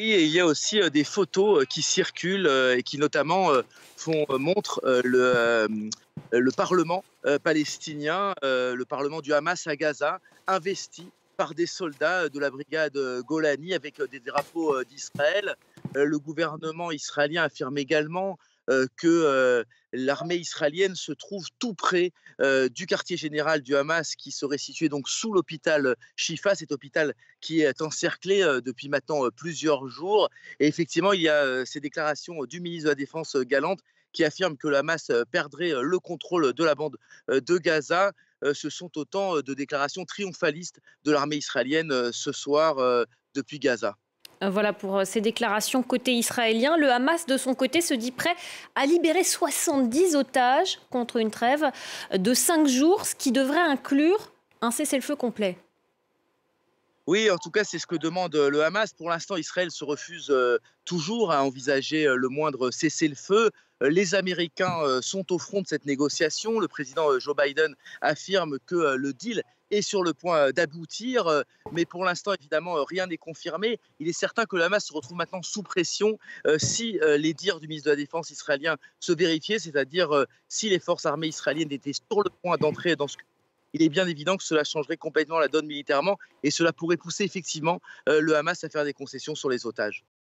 Et il y a aussi, des photos, qui circulent, et qui notamment, montrent, le parlement, palestinien, le parlement du Hamas à Gaza, investi par des soldats, de la brigade, Golani avec, des drapeaux, d'Israël. Le gouvernement israélien affirme également, que, l'armée israélienne se trouve tout près, du quartier général du Hamas qui serait situé donc sous l'hôpital, Shifa, cet hôpital qui est encerclé, depuis maintenant, plusieurs jours. Et effectivement, il y a, ces déclarations, du ministre de la Défense, Galante, qui affirme que le Hamas, perdrait, le contrôle de la bande, de Gaza. Ce sont autant, de déclarations triomphalistes de l'armée israélienne, ce soir, depuis Gaza. Voilà pour ces déclarations côté israélien. Le Hamas, de son côté, se dit prêt à libérer 70 otages contre une trêve de 5 jours, ce qui devrait inclure un cessez-le-feu complet. Oui, en tout cas, c'est ce que demande, le Hamas. Pour l'instant, Israël se refuse, toujours à envisager, le moindre cessez-le-feu. Les Américains, sont au front de cette négociation. Le président, Joe Biden affirme que, le deal est sur le point, d'aboutir, mais pour l'instant, évidemment, rien n'est confirmé. Il est certain que le Hamas se retrouve maintenant sous pression, si, les dires du ministre de la Défense israélien se vérifiaient, c'est-à-dire, si les forces armées israéliennes étaient sur le point d'entrer dans ce, il est bien évident que cela changerait complètement la donne militairement et cela pourrait pousser effectivement, le Hamas à faire des concessions sur les otages.